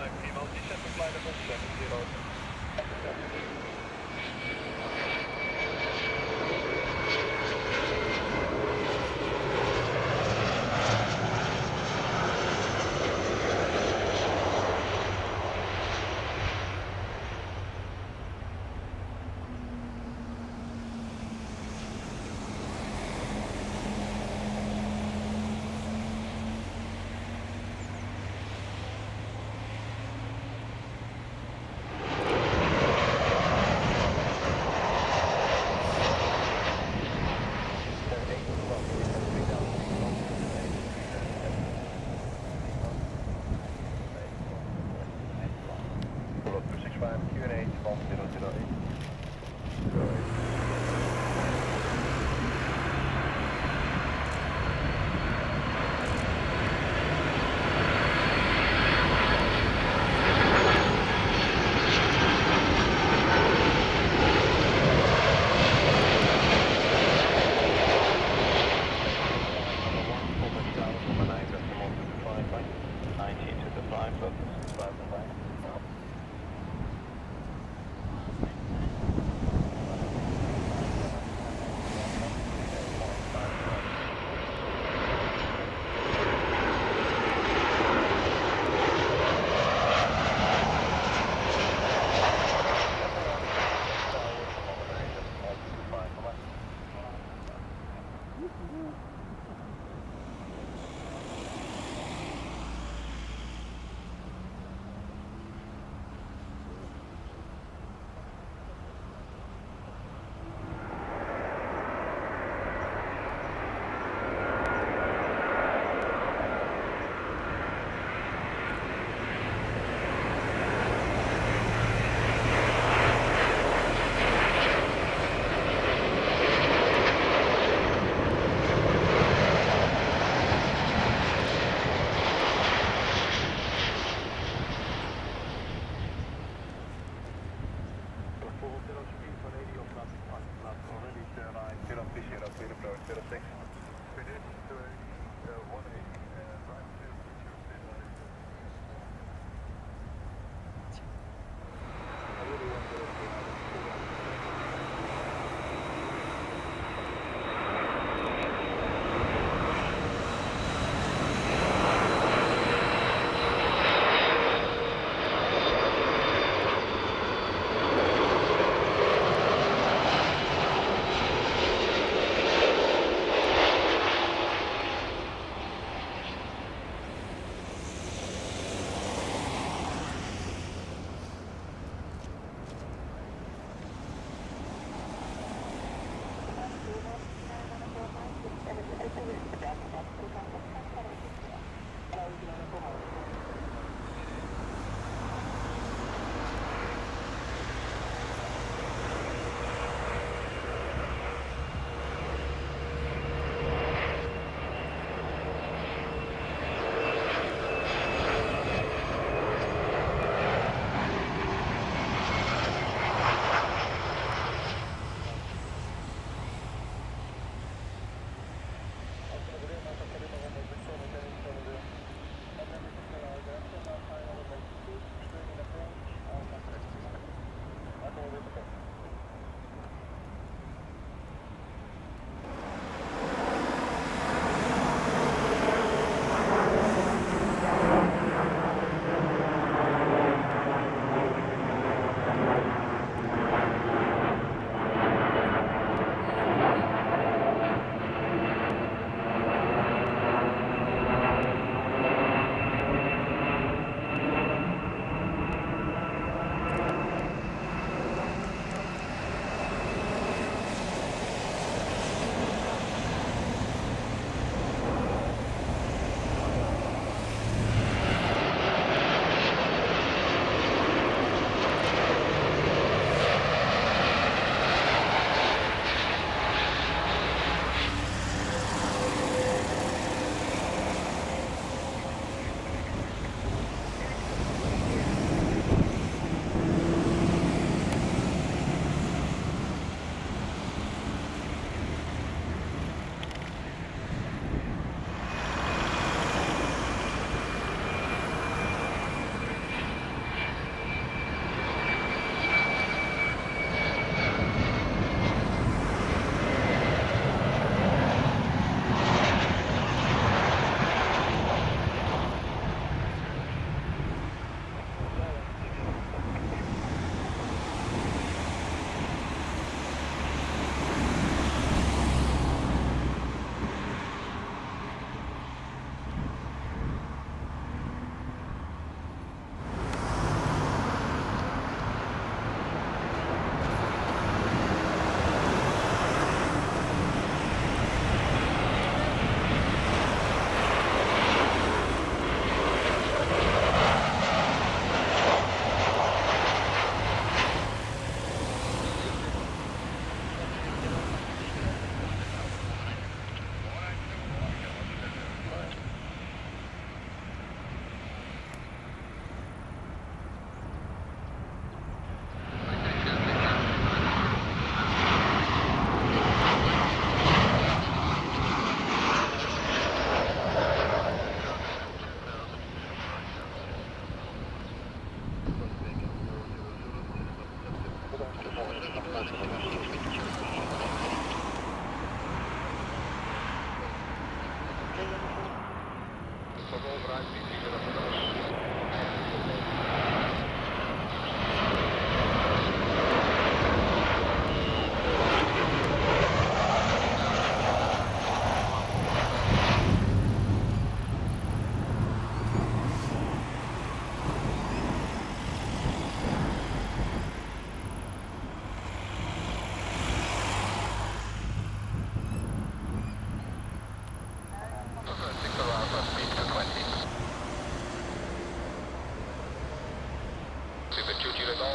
Iemand die zet op flight level 70.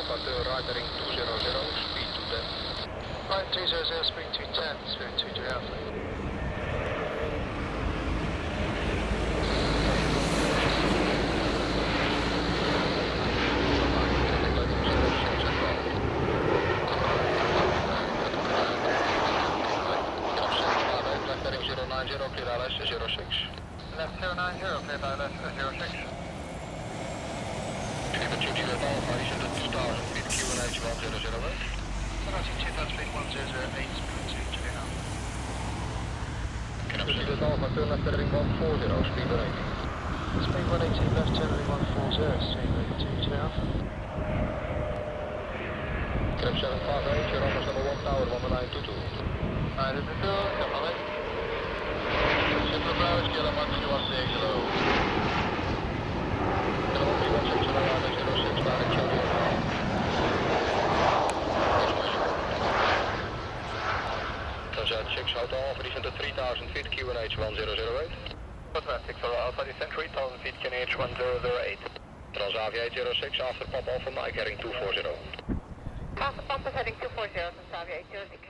Alpha turn right heading 200, speed 210. Right 200, speed 210, Spirit 23 Alpha. Clear ILS 06. Left 090, clear by left 06. Duty with Alpha, is at 2000 feet, QNH 1008. Altitude 2000 feet 1008, Spirit 23 Alpha. Duty with Alpha, turn left heading 140, speed 180. Speed 180, left turn heading 140, Street 23 Alpha. Crab 758, your office number 1 tower, 11922. Right, this is Bill, come on in. Simple Browse, Kilo 1260. Kilo 3160, Alpha 06, direct Charlie. Transat 6 Hotel Alpha, descent at 3000 feet, QNH 1008. Traffic for Alpha, descent 3000 feet, QNH 1008. Transavia 806, after pop Alpha Mike, heading 240. Alpha Pump is heading 240, Transavia 806.